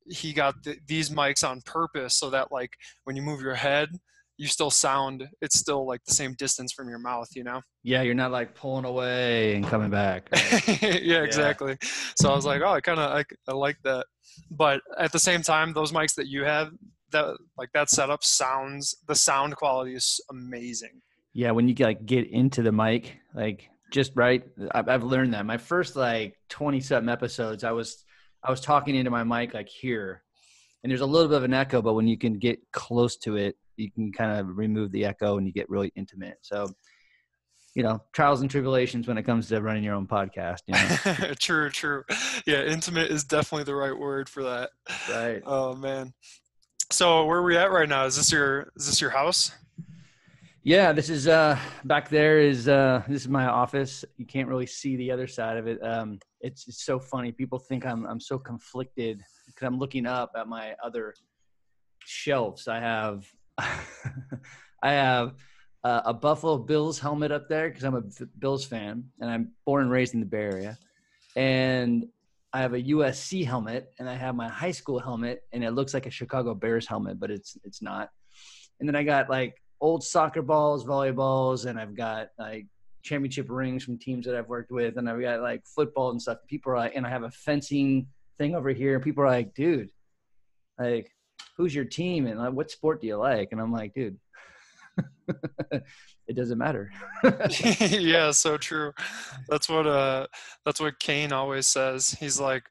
he got these mics on purpose so that like when you move your head, you still sound, it's still like the same distance from your mouth, you know? Yeah, you're not like pulling away and coming back, right? Yeah, Yeah. exactly. So I was like, oh, I like that. But at the same time, those mics that you have, that like that setup sounds, the sound quality is amazing. Yeah, when you like get into the mic, like just right. I've learned that. My first like 20 something episodes, I was talking into my mic like here, and there's a little bit of an echo, but when you can get close to it, you can kind of remove the echo and you get really intimate. So, trials and tribulations when it comes to running your own podcast. True, true. Yeah, intimate is definitely the right word for that. Right. Oh man. So where are we at right now? Is this your house? Yeah, this is back there is this is my office. You can't really see the other side of it. It's so funny. People think I'm so conflicted because I'm looking up at my other shelves. I have I have a Buffalo Bills helmet up there because I'm a Bills fan and I'm born and raised in the Bay Area. And I have a USC helmet and I have my high school helmet and it looks like a Chicago Bears helmet, but it's not. And then I got like old soccer balls, volleyballs, and I've got like championship rings from teams that I've worked with, and I've got like football and stuff. People are like, and I have a fencing thing over here. And people are like, dude, like, who's your team? And like, what sport do you like? And I'm like, dude, it doesn't matter. Yeah, so true. That's what Kane always says. He's like,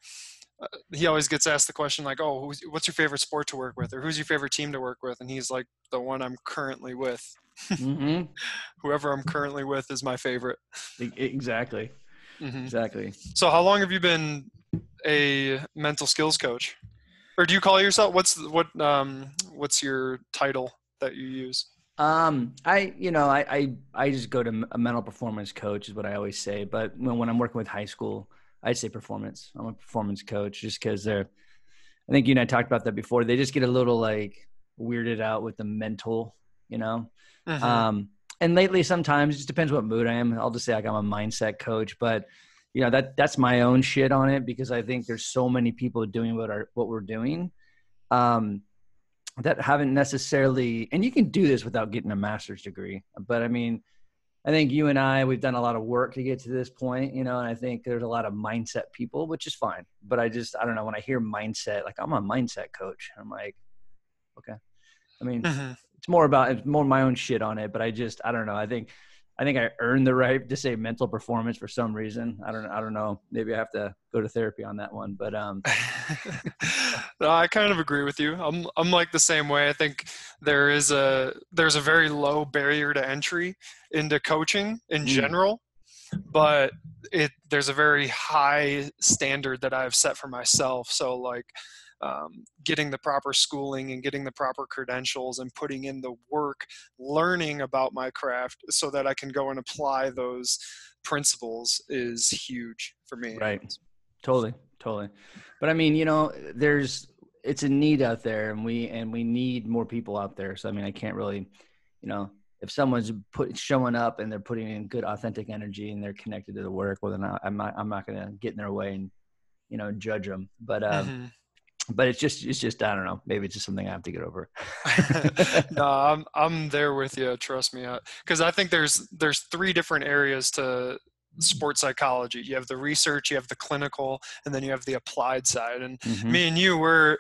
he always gets asked the question like, "Oh, what's your favorite sport to work with, or who's your favorite team to work with?" And he's like, "The one I'm currently with. Mm-hmm. Whoever I'm currently with is my favorite." Exactly. Hmm. Exactly. So, how long have you been a mental skills coach, or do you call yourself? What's your title that you use? I just go to a mental performance coach is what I always say. But when I'm working with high school, I'd say performance. I'm a performance coach just because I think you and I talked about that before. They just get a little like weirded out with the mental, you know. Hmm. And lately, sometimes it just depends what mood I am. I'll just say like I'm a mindset coach, but that's my own shit on it because I think there's so many people doing what we're doing. Um, that haven't necessarily, and you can do this without getting a master's degree. But I mean, I think you and we've done a lot of work to get to this point, and I think there's a lot of mindset people, which is fine. But I don't know, when I hear mindset, like I'm a mindset coach, I'm like, okay. I mean, Hmm. it's more my own shit on it, but I don't know. I think I earned the right to say mental performance for some reason. I don't know. Maybe I have to go to therapy on that one, but No, I kind of agree with you. I'm like the same way. I think there's a very low barrier to entry into coaching in mm, general, but there's a very high standard that I've set for myself. So like getting the proper schooling and getting the proper credentials and putting in the work, learning about my craft so that I can go and apply those principles is huge for me right. anyways. Totally, totally. But I mean, it's a need out there, and we need more people out there. So I mean, I can't really, if someone's showing up and they're putting in good, authentic energy and they're connected to the work, well, then I'm not gonna get in their way and judge them. Hmm. But it's just I don't know. Maybe it's just something I have to get over. No, I'm there with you. Trust me, because I think there's three different areas to sports psychology. You have the research, you have the clinical, and then you have the applied side. And Mm-hmm. me and you, we're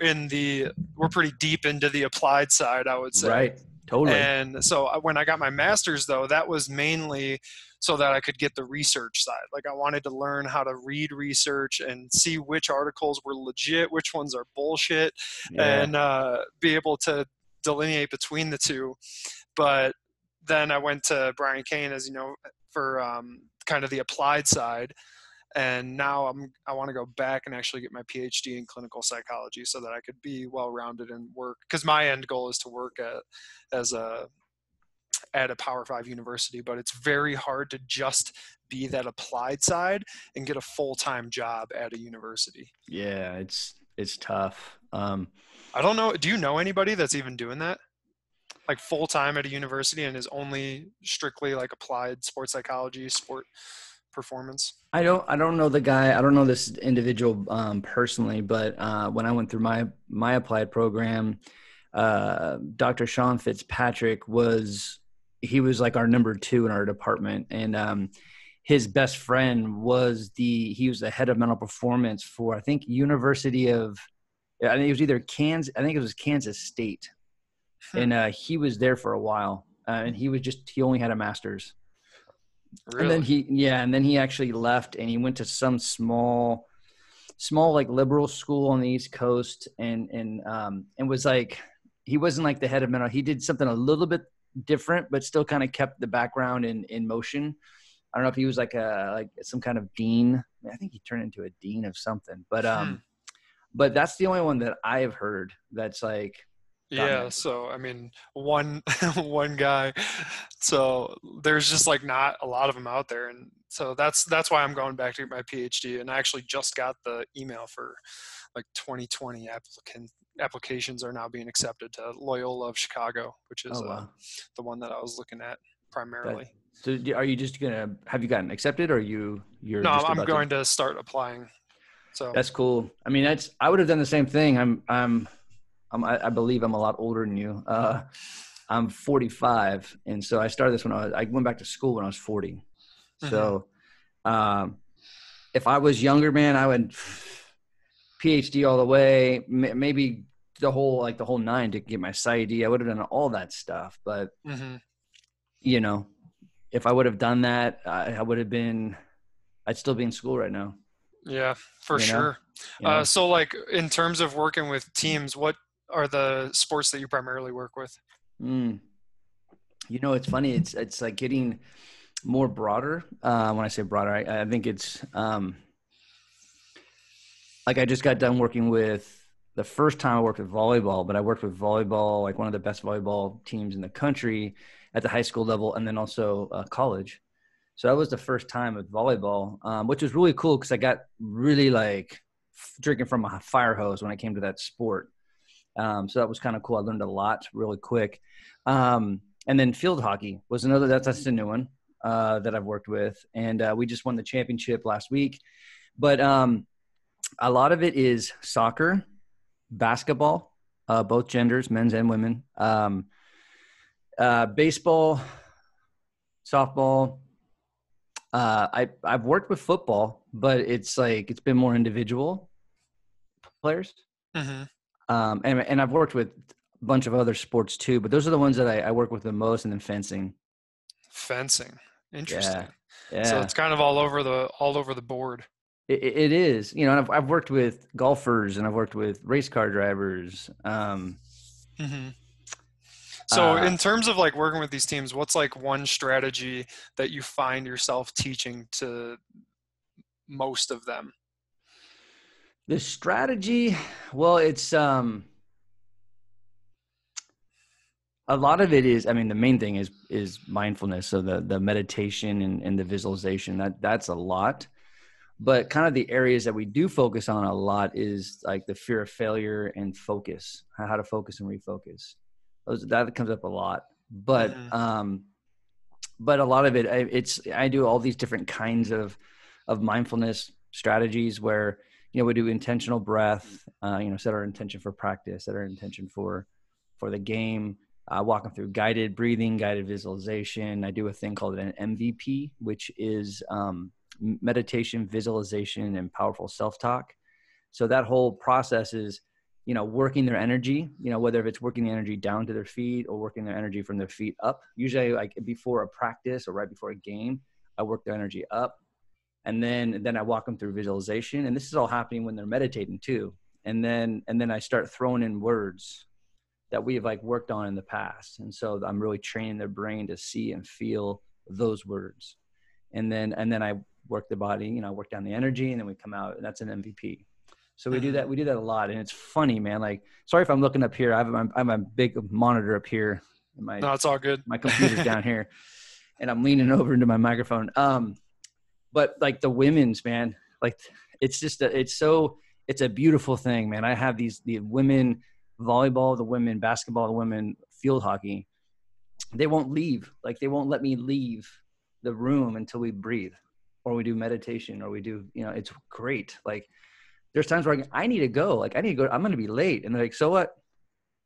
pretty deep into the applied side, I would say. Right. Totally. And so when I got my master's, though, that was mainly so that I could get the research side. Like I wanted to learn how to read research and see which articles were legit, which ones are bullshit, Yeah. and be able to delineate between the two. But then I went to Brian Kane, as you know, for kind of the applied side. And now I want to go back and actually get my PhD in clinical psychology so that I could be well-rounded and work. Because my end goal is to work as a at a Power Five university, but it's very hard to just be that applied side and get a full-time job at a university. Yeah. It's tough. I don't know. Do you know anybody that's even doing that? Like full time at a university and is only strictly like applied sports psychology, sport performance? I don't know the guy. I don't know this individual personally, but when I went through my applied program, Dr. Sean Fitzpatrick he was like our number two in our department, and his best friend he was the head of mental performance for, I think, I think it was either Kansas. I think it was Kansas State, Hmm, and he was there for a while, and he only had a master's. And then really? he actually left and he went to some small like liberal school on the East Coast, and was like, he wasn't like the head of mental. He did something a little bit different, but still kind of kept the background in motion. I don't know if he was like some kind of dean. I think he turned into a dean of something, Hmm. but that's the only one that I have heard that's like gotten Yeah, that. so I mean, one one guy. So there's just like not a lot of them out there, and so that's why I'm going back to get my PhD. And I actually just got the email for like 2020 applications are now being accepted to Loyola of Chicago, which is Oh wow, the one that I was looking at that. primarily. So are you just gonna have you gotten accepted, or you're No, just I'm about to? going to start applying. So That's cool. I mean, I would have done the same thing. I believe I'm a lot older than you. I'm 45, and so I started this when I went back to school when I was 40. mhm. So, um, if I was younger, man, I would PhD all the way, maybe the whole nine to get my PsyD. I would have done all that stuff. But Mhm. you know, if I would have done that, I would have been. I'd still be in school right now. Yeah, for You know, sure. you know. So like in terms of working with teams, what are the sports that you primarily work with? Mm. It's funny. It's like getting more broader. When I say broader, I think it's like I just got done working with the first time I worked with volleyball, but I worked with volleyball, like one of the best volleyball teams in the country at the high school level, and then also college. So that was the first time with volleyball, which was really cool because I got really like drinking from a fire hose when I came to that sport. So that was kind of cool. I learned a lot really quick. And then field hockey was another, that's a new one that I've worked with. And we just won the championship last week. But a lot of it is soccer, basketball, both genders, men's and women, baseball, softball. I've worked with football, but it's been more individual players. Hmm. And I've worked with a bunch of other sports too, but those are the ones that I work with the most, and then fencing. Fencing. Yeah. Interesting. So Yeah. it's kind of all over the board. It is, and I've worked with golfers and I've worked with race car drivers. Hmm. So Uh, in terms of like working with these teams, what's like one strategy that you find yourself teaching to most of them? the strategy, well, it's, a lot of it is, I mean, the main thing is mindfulness. So the meditation and the visualization, that's a lot. But kind of the areas that we do focus on a lot is like the fear of failure and focus, how to focus and refocus. That comes up a lot. Hmm. But a lot of it, I do all these different kinds of mindfulness strategies where, we do intentional breath, set our intention for practice, set our intention for the game, walk them through guided breathing, guided visualization. I do a thing called an MVP, which is meditation, visualization, and powerful self-talk. So that whole process is, working their energy, whether if it's working the energy down to their feet or working their energy from their feet up. Usually like before a practice or right before a game, I work their energy up, and then I walk them through visualization. And this is all happening when they're meditating too. And then I start throwing in words that we've like worked on in the past. And so I'm really training their brain to see and feel those words. And then I work the body, work down the energy, and then we come out, and that's an MVP. So we do Hmm. that. We do that a lot, and it's funny, man. Like, sorry if I'm looking up here. I have a big monitor up here, and my No, it's all good. my computer's down here, and I'm leaning over into my microphone. But like the women's, man, like it's a beautiful thing, man. I have the women volleyball, the women basketball, the women field hockey. They won't leave. Like they won't let me leave the room until we breathe. or we do meditation, or we do, it's great. Like there's times where I need to go, like I need to go, I'm going to be late. And they're like, so what?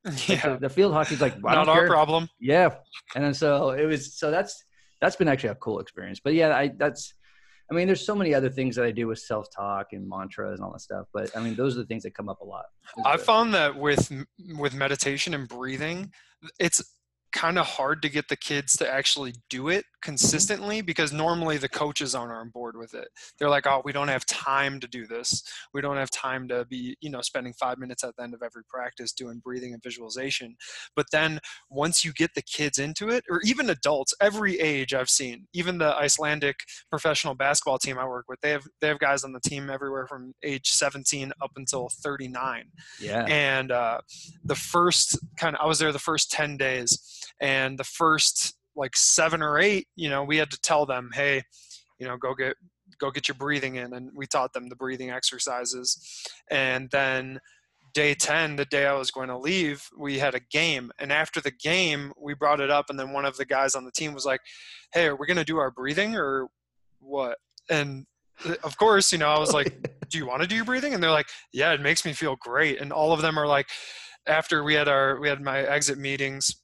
Like Yeah, the field hockey's like, I not don't our care. problem. Yeah. And then so it was, so that's been actually a cool experience. But yeah, I mean, there's so many other things that I do with self-talk and mantras and all that stuff. But I mean, those are the things that come up a lot. I found that with meditation and breathing, it's kind of hard to get the kids to actually do it consistently, because normally the coaches aren't on board with it. They're like, oh, we don't have time to do this. We don't have time to be, spending 5 minutes at the end of every practice doing breathing and visualization. But then once you get the kids into it, or even adults, every age I've seen, even the Icelandic professional basketball team I work with, they have guys on the team everywhere from age 17 up until 39. Yeah. And I was there the first 10 days, and the first like 7 or 8, we had to tell them, hey, go get your breathing in. And we taught them the breathing exercises. And then day 10, the day I was going to leave, we had a game. And after the game, we brought it up. And then one of the guys on the team was like, hey, are we going to do our breathing or what? And of course, I was like, do you want to do your breathing? And they're like, yeah, it makes me feel great. And all of them are like, after we had my exit meetings,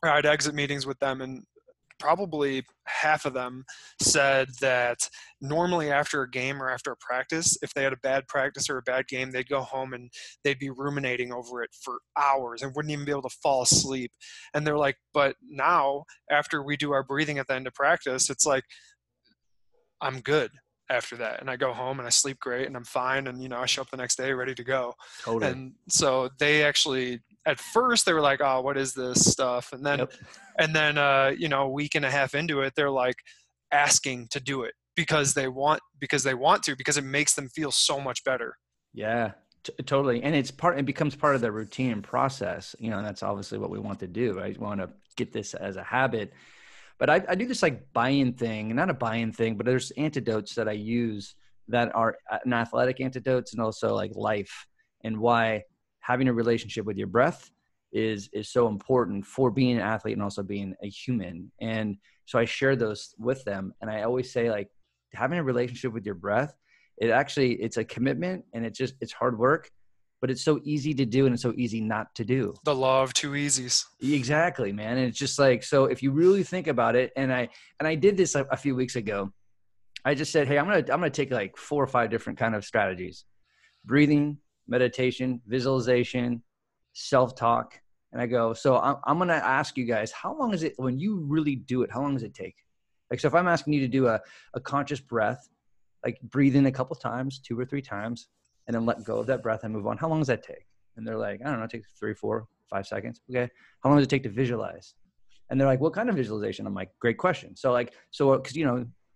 I had exit meetings with them, and probably half of them said that normally after a game or after a practice, if they had a bad practice or a bad game, they'd go home and they'd be ruminating over it for hours and wouldn't even be able to fall asleep. And they're like, but now after we do our breathing at the end of practice, it's like, I'm good after that. And I go home and I sleep great and I'm fine. And, I show up the next day ready to go. Totally. And so they actually, at first they were like, oh, what is this stuff? And then, a week and a half into it, they're like asking to do it because they want to, because it makes them feel so much better. Yeah, totally. And it becomes part of the routine and process, and that's obviously what we want to do. I want to get this as a habit. But I do this like buy-in thing, not a buy-in thing, but there's antidotes that I use that are an athletic antidotes and also like life, and why having a relationship with your breath is so important for being an athlete and also being a human. And so I share those with them. And I always say, like, having a relationship with your breath, it's a commitment, and it's hard work, but it's so easy to do and it's so easy not to do. The law of two easies. Exactly, man. And it's just like, so if you really think about it, and I did this a few weeks ago, I just said, hey, I'm going to take like 4 or 5 different kind of strategies: breathing, meditation, visualization, self-talk. And I go, so I'm going to ask you guys, how long is it when you really do it? How long does it take? Like, so if I'm asking you to do a conscious breath, like breathe in a couple of times, 2 or 3 times, and then let go of that breath and move on, how long does that take? And they're like, I don't know, it takes 3, 4, 5 seconds. Okay. How long does it take to visualize? And they're like, what kind of visualization? I'm like, great question. So because,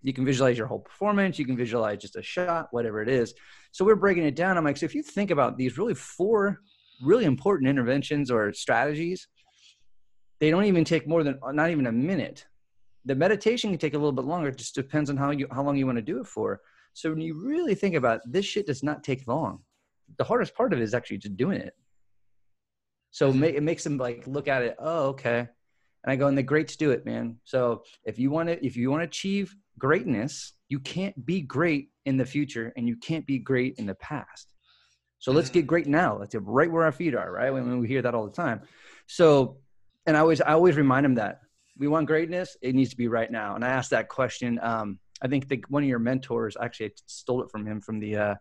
you can visualize your whole performance, you can visualize just a shot, whatever it is. So we're breaking it down. I'm like, so if you think about these 4 really important interventions or strategies, they don't even take not even a minute. The meditation can take a little bit longer. It just depends on how long you want to do it for. So when you really think about it, this shit does not take long. The hardest part of it is actually just doing it. So it makes them like look at it. Oh, okay. And I go, and the greats do it, man. So if you want to achieve greatness, you can't be great in the future and you can't be great in the past. So let's get great now. Let's get right where our feet are, right? When we hear that all the time. So, and I always remind them that we want greatness. It needs to be right now. And I asked that question. I think one of your mentors, actually, I stole it from him from the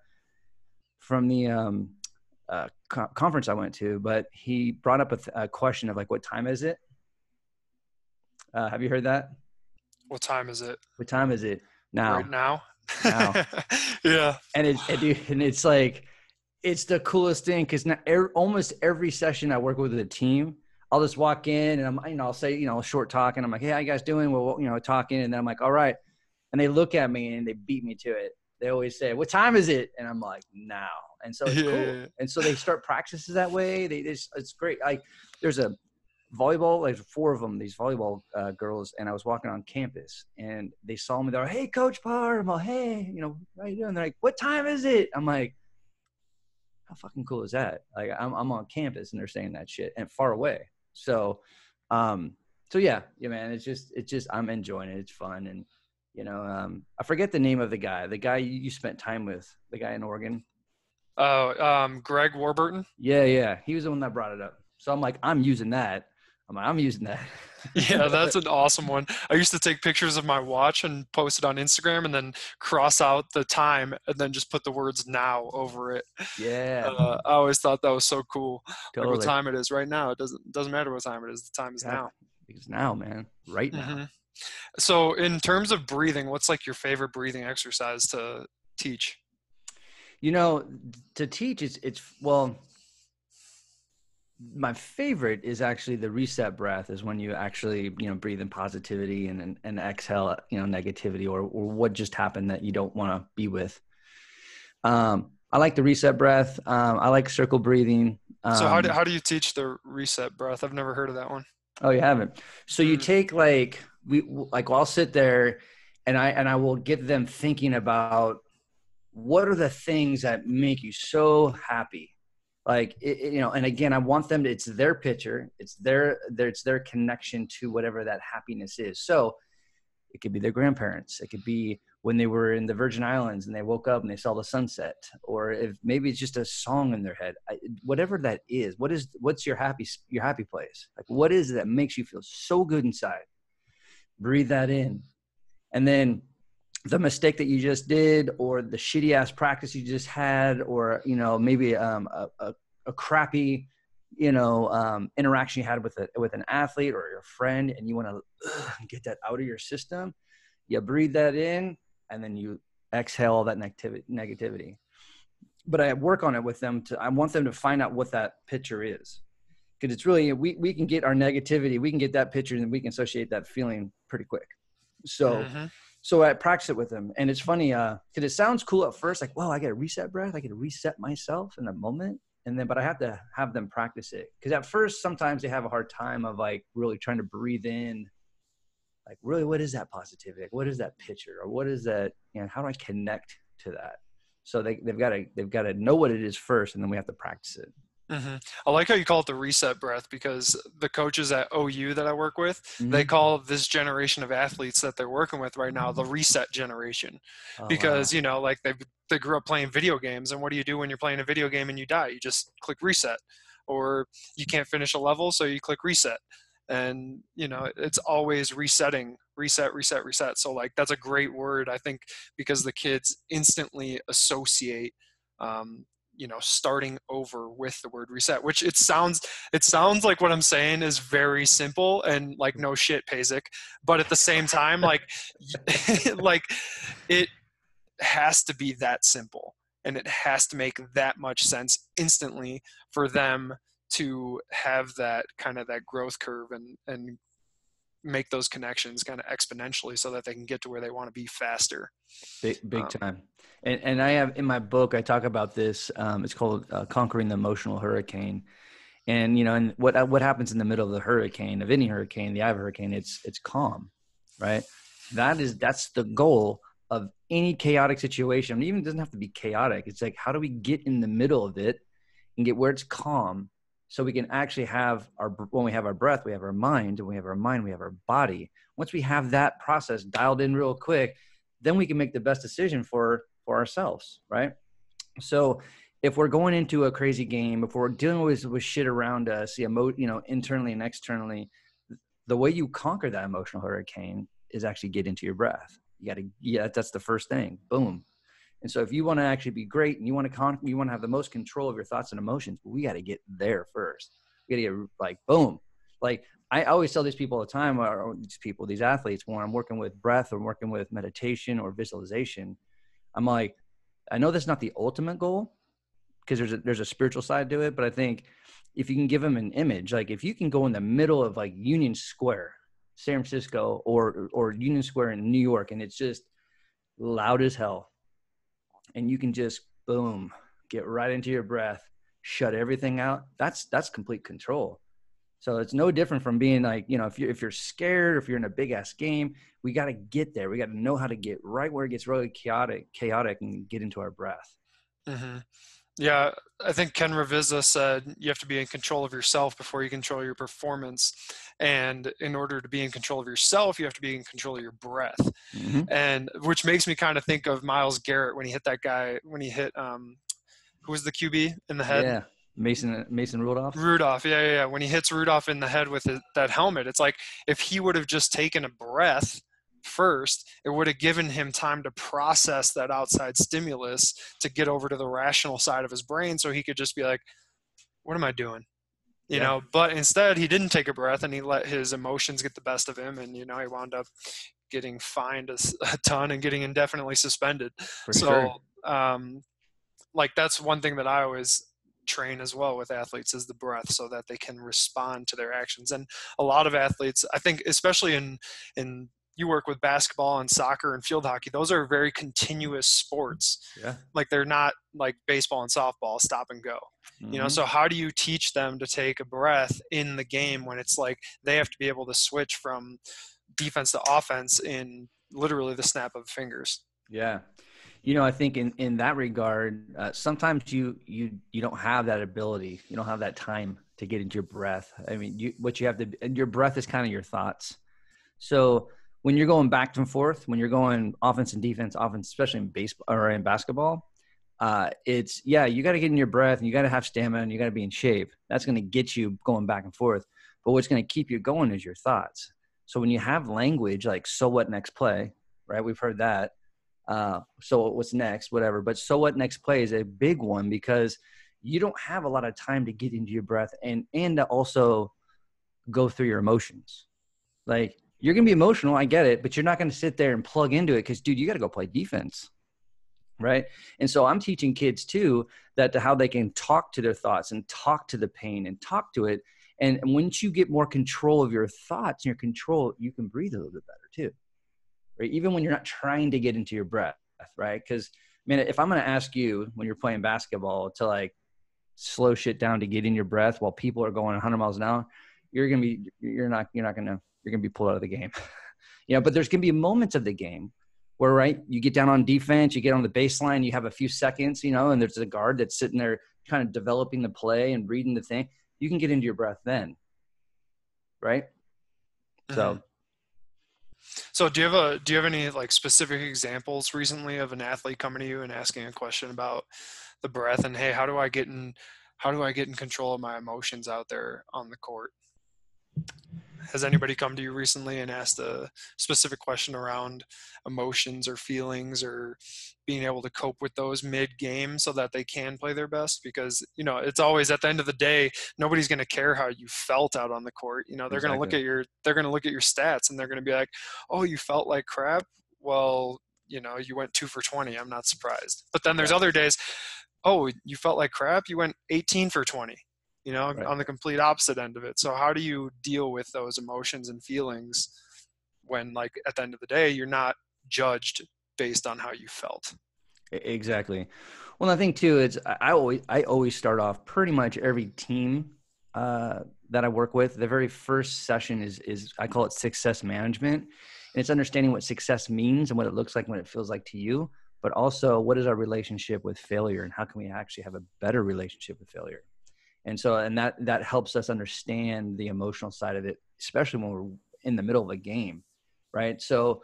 conference I went to, but he brought up a question of like, what time is it? Have you heard that? What time is it? What time is it now? Right now. Now. Yeah. And it's like, it's the coolest thing. Cause almost every session I work with a team, I'll just walk in and I'll say, short talk, and I'm like, hey, how you guys doing? Well, talking. And then I'm like, all right. And they look at me and they beat me to it. They always say, what time is it? And I'm like, now. And so it's cool. And so they start practices that way. It's great. There's a volleyball, like 4 of them, these volleyball girls. And I was walking on campus and they saw me. They're like, hey, Coach Parr. I'm like, hey, how you doing? They're like, what time is it? I'm like, how fucking cool is that? Like I'm on campus and they're saying that shit and far away. So, yeah, man, it's just, I'm enjoying it. It's fun. And I forget the name of the guy you spent time with, the guy in Oregon. Oh, Greg Warburton. Yeah, yeah. He was the one that brought it up. So I'm like, I'm using that. I'm using that. Yeah, that's an awesome one. I used to take pictures of my watch and post it on Instagram and then cross out the time and then just put the words now over it. Yeah, I always thought that was so cool. Like what totally. time it is right now. It doesn't matter what time it is. The time is now. Exactly. Because now, man, right now. hmm So in terms of breathing, what's like your favorite breathing exercise to teach? You know, to teach, it's well, my favorite is actually the reset breath is when you actually, breathe in positivity and exhale, negativity or what just happened that you don't want to be with. I like the reset breath. I like circle breathing. So how do you teach the reset breath? I've never heard of that one. Oh, you haven't. So you Mm, take I'll sit there and I will get them thinking about what are the things that make you so happy. And again, I want them to, it's their picture. It's their connection to whatever that happiness is. So it could be their grandparents. It could be when they were in the Virgin Islands and they woke up and they saw the sunset, or if maybe it's just a song in their head. Whatever that is, what's your happy place? Like, what is it that makes you feel so good inside? Breathe that in. And then the mistake that you just did, or the shitty ass practice you just had, or, maybe a crappy, interaction you had with an athlete or your friend, and you want to get that out of your system. You breathe that in, and then you exhale all that negativity. But I work on it with them I want them to find out what that picture is. Because it's really, we can get our negativity, we can get that picture, and we can associate that feeling pretty quick. So, hmm so I practice it with them. And it's funny, because it sounds cool at first, like, well, I get a reset breath. I get to reset myself in the moment. But I have to have them practice it. Because at first, sometimes they have a hard time of like really trying to breathe in. Like, really, what is that positivity? Like, what is that picture? Or what is that, how do I connect to that? So they've got to know what it is first, and then we have to practice it. hmm I like how you call it the reset breath because the coaches at OU that I work with, they Mm-hmm. call this generation of athletes that they're working with right now the reset generation. Oh, Because, wow. like they grew up playing video games, and what do you do when you're playing a video game and you die? You just click reset. Or you can't finish a level, so you click reset. And, it's always resetting, reset, reset, reset. So like that's a great word, I think, because the kids instantly associate starting over with the word reset, which it sounds like what I'm saying is very simple and like no shit, Pasic, but at the same time, like like it has to be that simple and it has to make that much sense instantly for them to have that kind of that growth curve and make those connections kind of exponentially so that they can get to where they want to be faster. Big um, time. And I have in my book, I talk about this. It's called Conquering the Emotional Hurricane. And, and what happens in the middle of the hurricane, of any hurricane, the Ivy hurricane, it's calm, right? That's the goal of any chaotic situation. I mean, even it doesn't have to be chaotic. It's like, how do we get in the middle of it and get where it's calm so we can actually when we have our breath, we have our mind, and we have our mind, we have our body. Once we have that process dialed in real quick, then we can make the best decision for ourselves, right? So if we're going into a crazy game, if we're dealing with shit around us, internally and externally, the way you conquer that emotional hurricane is actually get into your breath. That's the first thing. Boom. And so if you want to actually be great and you want to have the most control of your thoughts and emotions, we got to get there first. We got to get like, boom. Like I always tell these people all the time, or these athletes, when I'm working with breath or working with meditation or visualization, I'm like, I know that's not the ultimate goal because there's a spiritual side to it, but I think if you can give them an image, like if you can go in the middle of like Union Square, San Francisco, or Union Square in New York, and it's just loud as hell, and you can just boom, get right into your breath, shut everything out. That's complete control. So it's no different from being like, if you're scared, if you're in a big ass game, we got to get there. We got to know how to get right where it gets really chaotic and get into our breath. hmm Yeah, I think Ken Ravizza said you have to be in control of yourself before you control your performance. And in order to be in control of yourself, you have to be in control of your breath. Mm-hmm. And which makes me kind of think of Myles Garrett when he hit that guy, when he hit, who was the QB in the head? Yeah. Mason Rudolph. Rudolph. Yeah, yeah, yeah. When he hits Rudolph in the head with that helmet, it's like if he would have just taken a breath first, it would have given him time to process that outside stimulus to get over to the rational side of his brain so he could just be like, what am I doing? Yeah, But instead he didn't take a breath and he let his emotions get the best of him. And, he wound up getting fined a ton and getting indefinitely suspended. for So, sure. like that's one thing that I always train as well with athletes is the breath so that they can respond to their actions. And a lot of athletes, I think, especially in you work with basketball and soccer and field hockey, those are very continuous sports. Yeah. Like they're not like baseball and softball, stop and go. Mm-hmm. So how do you teach them to take a breath in the game when it's like they have to be able to switch from defense to offense in literally the snap of fingers? Yeah. I think in that regard, sometimes you don't have that ability. You don't have that time to get into your breath. I mean, what you have to, and your breath is kind of your thoughts. So when you're going back and forth, when you're going offense and defense, especially in baseball or in basketball, you got to get in your breath and you got to have stamina and you got to be in shape. That's going to get you going back and forth. But what's going to keep you going is your thoughts. So when you have language like, so what next play, right? We've heard that. So what's next, whatever. But so what next play is a big one because you don't have a lot of time to get into your breath and to also go through your emotions. Like you're going to be emotional. I get it, but you're not going to sit there and plug into it because dude, you got to go play defense. Right. And so I'm teaching kids too, that to how they can talk to their thoughts and talk to the pain and talk to it. And once you get more control of your thoughts and your control, you can breathe a little bit better too. Right? Even when you're not trying to get into your breath, right? Because man, if I'm going to ask you when you're playing basketball to like slow shit down to get in your breath while people are going 100 miles an hour, you're not going to be pulled out of the game. But there's going to be moments of the game where, right, you get down on defense, you get on the baseline, you have a few seconds, and there's a guard that's sitting there kind of developing the play and reading the thing. You can get into your breath then, right? Mm-hmm. So. So do you have any like specific examples recently of an athlete coming to you and asking a question about the breath and hey, how do I get in control of my emotions out there on the court? Has anybody come to you recently and asked a specific question around emotions or feelings or being able to cope with those mid-game so that they can play their best? Because, it's always at the end of the day, nobody's going to care how you felt out on the court. They're going to look Exactly. at your stats and they're going to be like, "Oh, you felt like crap." Well, you went 2 for 20. I'm not surprised. But then there's Yeah. other days, "Oh, you felt like crap. You went 18 for 20." Right. On the complete opposite end of it. So how do you deal with those emotions and feelings when, like, at the end of the day, you're not judged based on how you felt? Exactly. Well, I think too, it's I always start off pretty much every team that I work with. The very first session is I call it success management, and it's understanding what success means and what it looks like when it feels like to you, but also what is our relationship with failure and how can we actually have a better relationship with failure. And so, and that helps us understand the emotional side of it, especially when we're in the middle of a game, right? So,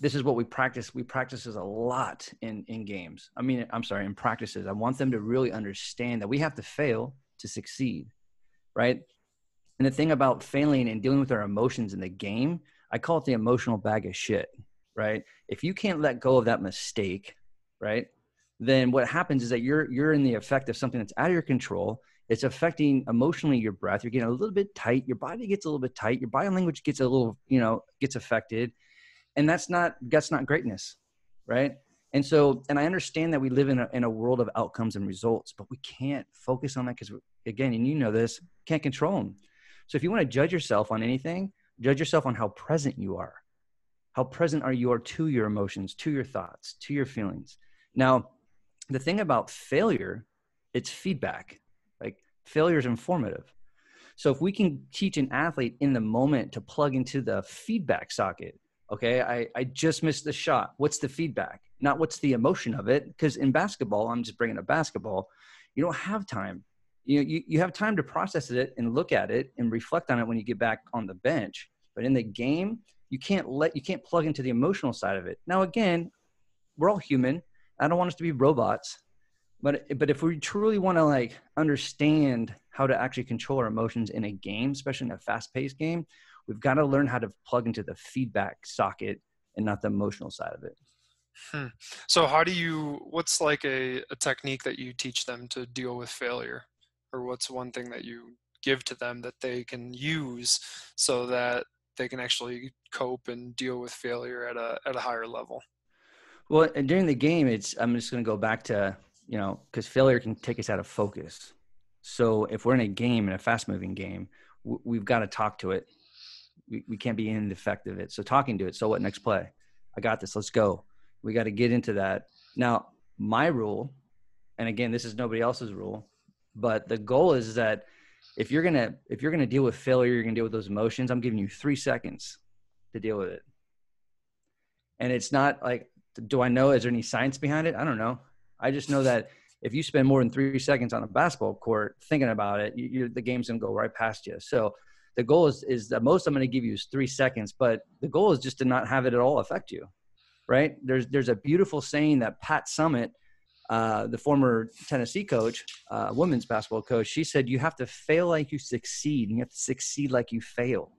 this is what we practice. We practice this a lot in games. I'm sorry, in practices. I want them to really understand that we have to fail to succeed, right? And the thing about failing and dealing with our emotions in the game, I call it the emotional bag of shit, right? If you can't let go of that mistake, right, then what happens is that you're in the effect of something that's out of your control. It's affecting emotionally your breath. You're getting a little bit tight. Your body gets a little bit tight. Your body language gets a little, gets affected, and that's not greatness, right? And so, and I understand that we live in a world of outcomes and results, but we can't focus on that because, again, and this, can't control them. So if you want to judge yourself on anything, judge yourself on how present you are. How present are you to your emotions, to your thoughts, to your feelings? Now, the thing about failure, it's feedback. Like failure is informative. So if we can teach an athlete in the moment to plug into the feedback socket, Okay, I just missed the shot. What's the feedback? Not what's the emotion of it. Because in basketball, I'm just bringing up basketball, you don't have time. You have time to process it and look at it and reflect on it when you get back on the bench. But in the game, you can't plug into the emotional side of it. Now, again, we're all human. I don't want us to be robots. But if we truly want to like understand how to actually control our emotions in a game, especially in a fast-paced game, we've got to learn how to plug into the feedback socket and not the emotional side of it. Hmm. So what's like a technique that you teach them to deal with failure? Or what's one thing that you give to them that they can use so that they can actually cope and deal with failure at a higher level? Well, and during the game, I'm just going to go back to, because failure can take us out of focus. So if we're in a game, in a fast-moving game, we've got to talk to it. We can't be in the effect of it. So talking to it. So what, next play? I got this. Let's go. We got to get into that. Now, my rule, and again, this is nobody else's rule, but the goal is that if you're gonna deal with failure, you're gonna deal with those emotions. I'm giving you 3 seconds to deal with it. And it's not like, do I know? Is there any science behind it? I don't know. I just know that if you spend more than 3 seconds on a basketball court thinking about it, the game's gonna go right past you. So the goal is the most I'm going to give you is 3 seconds, but the goal is just to not have it at all affect you, right? There's a beautiful saying that Pat Summitt, the former Tennessee coach, women's basketball coach, she said, you have to fail like you succeed, and you have to succeed like you fail.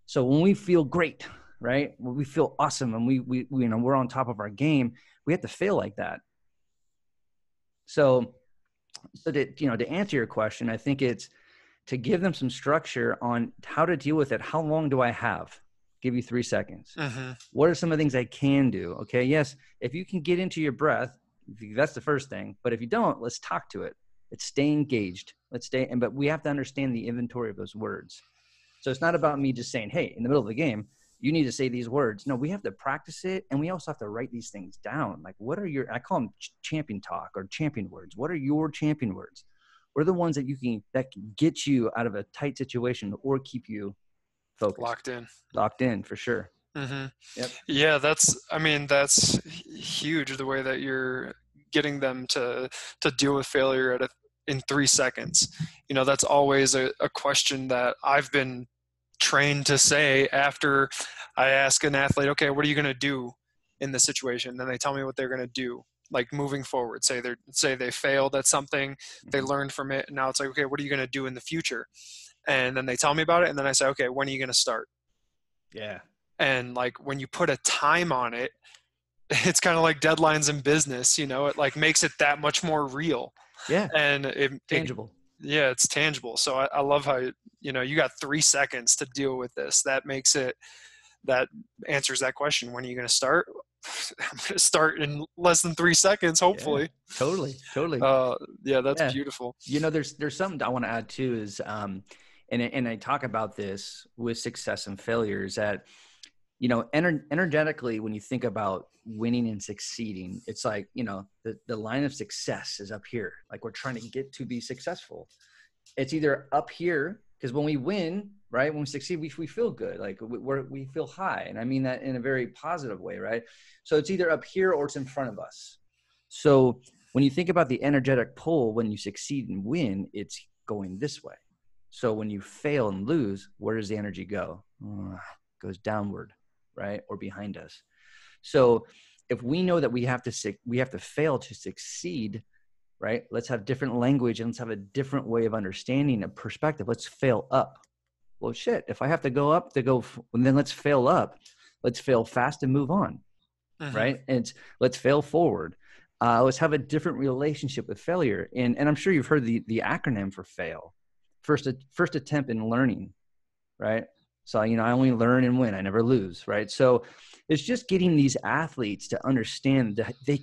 So when we feel great, right, when we feel awesome, and we're on top of our game, we have to fail like that. So to answer your question, I think it's to give them some structure on how to deal with it. How long do I have? Give you 3 seconds. Mm-hmm. What are some of the things I can do? Okay. Yes. If you can get into your breath, that's the first thing. But if you don't, let's talk to it. Let's stay engaged. But we have to understand the inventory of those words. So it's not about me just saying, hey, in the middle of the game, you need to say these words. No, we have to practice it. And we also have to write these things down. Like, I call them champion talk or champion words. What are your champion words? What are the ones that can get you out of a tight situation or keep you focused, Locked in. locked in for sure. Mm-hmm. Yep. Yeah, that's huge, the way that you're getting them to deal with failure in 3 seconds. That's always a question that I've been trained to say after I ask an athlete, okay, what are you going to do in this situation? Then they tell me what they're going to do, like moving forward. Say they failed at something, they Mm-hmm. learned from it, and now it's like, okay, what are you going to do in the future? And then they tell me about it, and then I say, okay, when are you going to start? Yeah. And like when you put a time on it, it's kind of like deadlines in business. It like makes it that much more real, Yeah. and Tangible. yeah, it's tangible. So I love how you got 3 seconds to deal with this. That answers that question. When are you going to start? I'm going to start in less than 3 seconds, Yeah. hopefully. Totally. Totally. uh yeah, that's Yeah. beautiful. There's something I want to add too is, and I talk about this with success and failures that, energetically, when you think about winning and succeeding, it's like, the line of success is up here. Like we're trying to get to be successful. It's either up here, because when we win, right, when we succeed, we feel good. Like we feel high. And I mean that in a very positive way, right? So it's either up here or it's in front of us. So when you think about the energetic pull, when you succeed and win, it's going this way. So when you fail and lose, where does the energy go? Goes downward, right? Or behind us. So if we know that we have to fail to succeed, right? Let's have different language and let's have a different way of understanding a perspective. Let's fail up. Well, shit, if I have to go up then let's fail up. Let's fail fast and move on, Mm-hmm. right? And let's fail forward. Let's have a different relationship with failure. And I'm sure you've heard the acronym for FAIL. First attempt in learning, right? So, I only learn and win. I never lose, right? So it's just getting these athletes to understand that they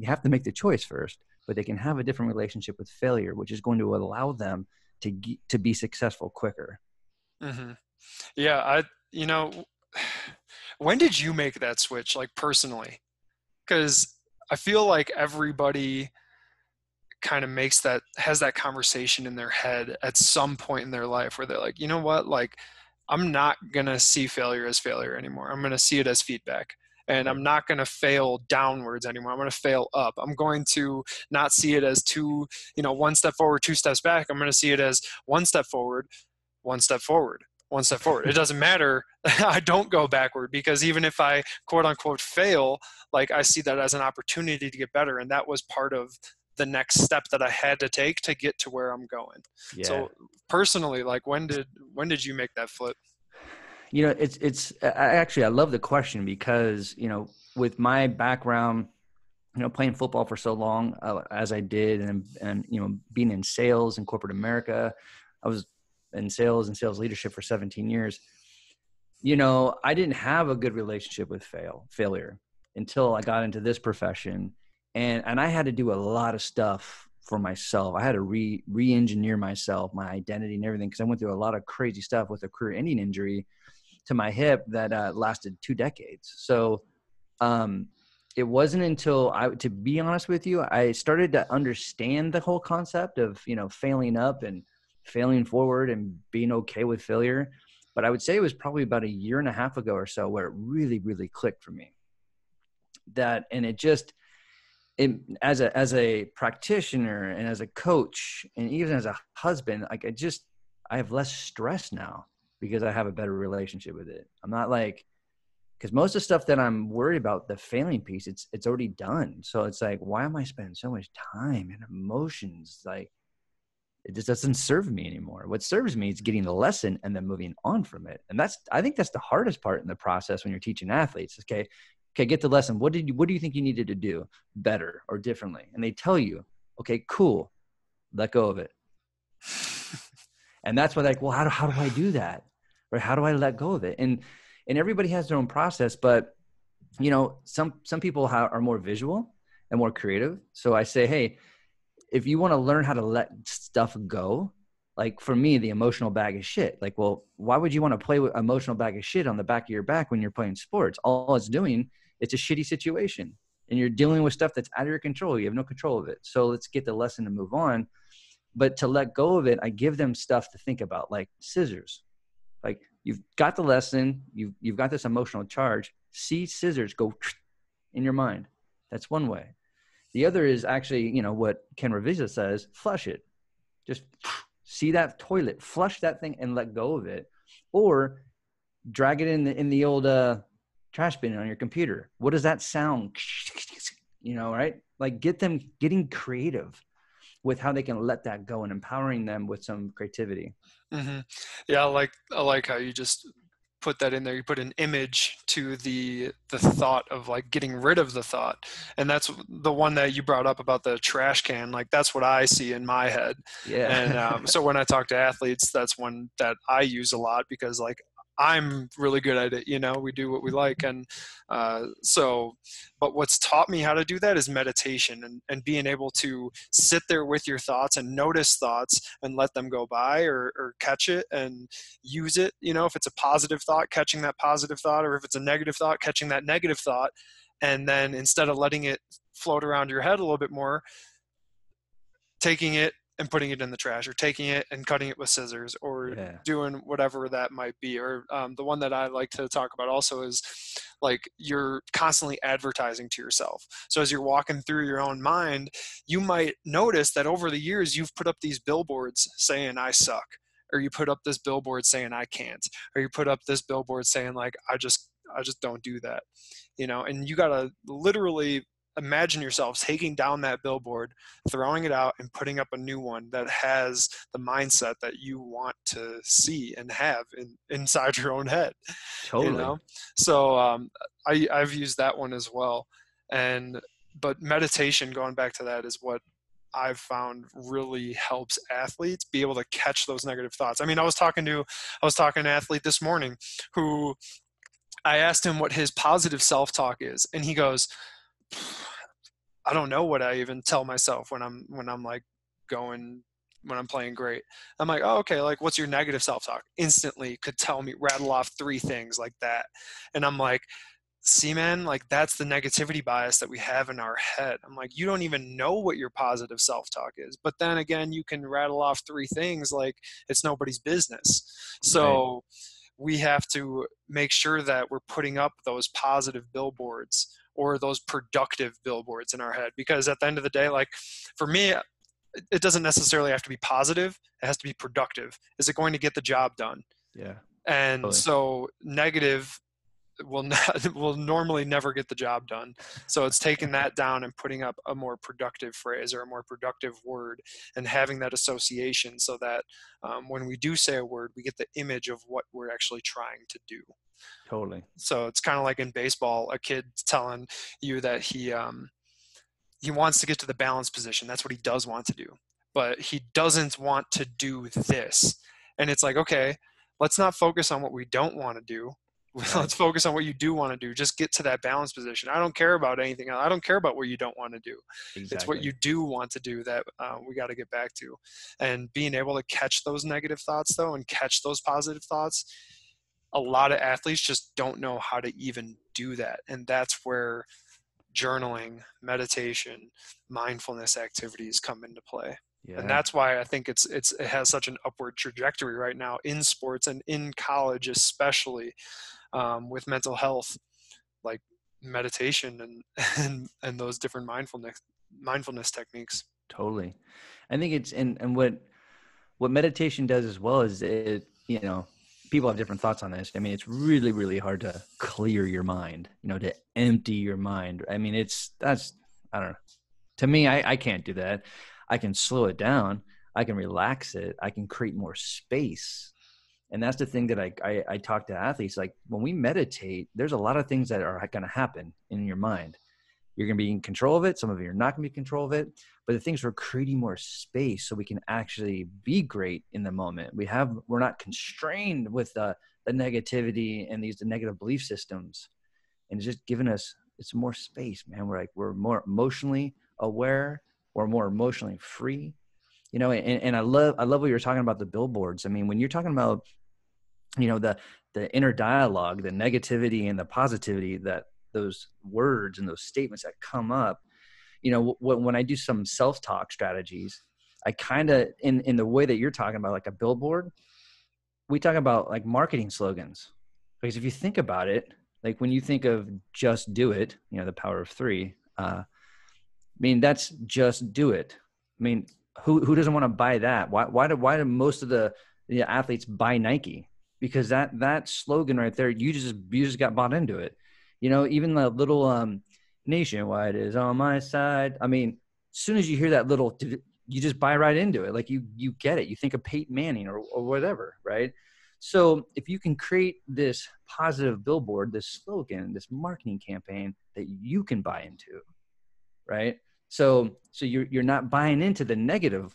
have to make the choice first, but they can have a different relationship with failure, which is going to allow them to be successful quicker. Mm-hmm. Yeah, you know when did you make that switch, like personally? Because I feel like everybody kind of has that conversation in their head at some point in their life where they're like, you know what, like I'm not going to see failure as failure anymore. I'm going to see it as feedback. And Right. I'm not going to fail downwards anymore. I'm going to fail up. I'm going to not see it as one step forward, two steps back. I'm going to see it as one step forward, one step forward, one step forward. It doesn't matter. I don't go backward, because even if I quote unquote fail, like, I see that as an opportunity to get better. And that was part of the next step that I had to take to get to where I'm going. Yeah. So personally, like, when did you make that flip? I love the question because, with my background, playing football for so long as I did, and being in sales in corporate America, I was in sales and sales leadership for 17 years. I didn't have a good relationship with failure until I got into this profession, and I had to do a lot of stuff for myself. I had to re-engineer myself, my identity, and everything, because I went through a lot of crazy stuff with a career-ending injury to my hip that lasted 2 decades. So um, it wasn't until to be honest with you, I started to understand the whole concept of, failing up and failing forward and being okay with failure. But I would say it was probably about a year and a half ago or so where it really, really clicked for me. And as a practitioner and as a coach and even as a husband, like I have less stress now because I have a better relationship with it. I'm not like, because most of the stuff that I'm worried about, the failing piece, it's already done. So it's like, why am I spending so much time and emotions? Like, it just doesn't serve me anymore. What serves me is getting the lesson and then moving on from it. And I think that's the hardest part in the process when you're teaching athletes. Okay, get the lesson. What do you think you needed to do better or differently? And they tell you, okay, cool, let go of it. And that's what, like, well, how do I do that? Or how do I let go of it? And everybody has their own process, but some people are more visual and more creative. So I say, hey, if you want to learn how to let stuff go, like for me, the emotional bag of shit, like, well, why would you want to play with emotional bag of shit on the back of your back when you're playing sports? All it's doing, it's a shitty situation and you're dealing with stuff that's out of your control. You have no control of it. So let's get the lesson and move on. But to let go of it, I give them stuff to think about, like scissors. Like, you've got the lesson, you've got this emotional charge. See scissors go in your mind. That's one way. The other is actually, what Ken Ravizza says, flush it. Just see that toilet, flush that thing and let go of it. Or drag it in the old trash bin on your computer. What does that sound? Right? Like, getting creative with how they can let that go and empowering them with some creativity. Hmm. Yeah, I like how you just put that in there. You put an image to the thought of, like, getting rid of the thought, and that's the one that you brought up about the trash can. Like, that's what I see in my head. Yeah. And so when I talk to athletes, that's one that I use a lot, because, like, I'm really good at it. We do what we like. And but what's taught me how to do that is meditation, and being able to sit there with your thoughts and notice thoughts and let them go by, or catch it and use it. If it's a positive thought, catching that positive thought, or if it's a negative thought, catching that negative thought. And then, instead of letting it float around your head a little bit more, taking it and putting it in the trash, or taking it and cutting it with scissors, or Yeah. doing whatever that might be. Or the one that I like to talk about also is, like, you're constantly advertising to yourself. So as you're walking through your own mind, you might notice that over the years you've put up these billboards saying, I suck, or you put up this billboard saying, I can't, or you put up this billboard saying, like, I just don't do that. And you got to literally imagine yourself taking down that billboard, throwing it out, and putting up a new one that has the mindset that you want to see and have inside your own head. you Totally. know so I've used that one as well. And but meditation, going back to that, is what I've found really helps athletes be able to catch those negative thoughts. I mean, I was talking to an athlete this morning who, I asked him what his positive self-talk is, and he goes, I don't know what I even tell myself when I'm like going when I'm playing great. I'm like, oh, okay, like, what's your negative self-talk? Instantly could tell me, rattle off three things like that. And I'm like, see, man, like, that's the negativity bias that we have in our head. I'm like, you don't even know what your positive self-talk is. But then again, you can rattle off three things like it's nobody's business. Right. So we have to make sure that we're putting up those positive billboards or those productive billboards in our head. Because at the end of the day, like for me, it doesn't necessarily have to be positive. It has to be productive. Is it going to get the job done? Yeah. And Totally. so negative will not, will normally never get the job done. So it's taking that down and putting up a more productive phrase or a more productive word and having that association so that when we do say a word, we get the image of what we're actually trying to do. Totally. So it's kind of like in baseball, a kid telling you that he wants to get to the balance position. That's what he does want to do, but he doesn't want to do this. And it's like, okay, let's not focus on what we don't want to do. Right. Let's focus on what you do want to do. Just get to that balance position. I don't care about anything else. I don't care about what you don't want to do. It's what Exactly. you do want to do that we got to get back to. And being able to catch those negative thoughts, though, and catch those positive thoughts, a lot of athletes just don't know how to even do that. And that's where journaling, meditation, mindfulness activities come into play. And Yeah. that's why I think it has such an upward trajectory right now in sports and in college, especially with mental health, like meditation and those different mindfulness techniques. Totally. I think it's, and what meditation does as well is it, people have different thoughts on this. I mean, it's really, really hard to clear your mind, to empty your mind. I mean, I don't know. To me, I can't do that. I can slow it down. I can relax it. I can create more space. And that's the thing that I talk to athletes. Like when we meditate, there's a lot of things that are going to happen in your mind. You're going to be in control of it. Some of you are not going to be in control of it. But the things, we're creating more space so we can actually be great in the moment. We're not constrained with the negativity and these negative belief systems. And it's just giving us, it's more space, man. We're more emotionally aware. We're more emotionally free. And I love what you were talking about, the billboards. I mean, when you're talking about, the inner dialogue, the negativity and the positivity, that those words and those statements that come up, when I do some self-talk strategies, I kind of, in the way that you're talking about, like a billboard, we talk about like marketing slogans. Because if you think about it, like when you think of just do it, the power of three, I mean, that's just do it. I mean, who doesn't want to buy that? Why do most of the athletes buy Nike? Because that slogan right there, you just got bought into it. Even the little nationwide is on my side. I mean, as soon as you hear that little, you just buy right into it. Like you get it. You think of Peyton Manning or whatever, right? So if you can create this positive billboard, this slogan, this marketing campaign that you can buy into, right? So you're not buying into the negative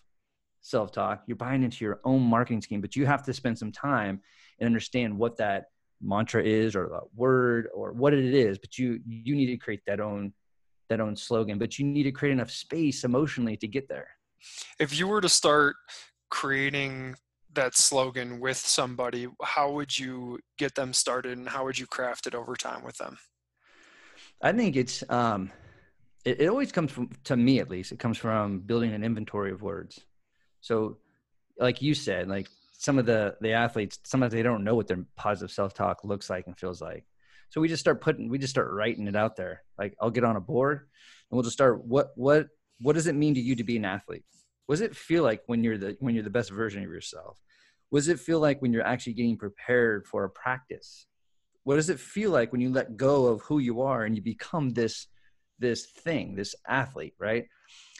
self-talk, you're buying into your own marketing scheme, but you have to spend some time and understand what that mantra is or the word or what it is. But you need to create that own slogan, but you need to create enough space emotionally to get there. If you were to start creating that slogan with somebody, how would you get them started and how would you craft it over time with them? I think it's it always comes from, to me at least, it comes from building an inventory of words. So like you said, like some of the athletes, sometimes they don't know what their positive self-talk looks like and feels like. So we just start writing it out there. Like I'll get on a board and we'll just start, what does it mean to you to be an athlete? What does it feel like when you're the best version of yourself? What does it feel like when you're actually getting prepared for a practice? What does it feel like when you let go of who you are and you become this thing, this athlete, right?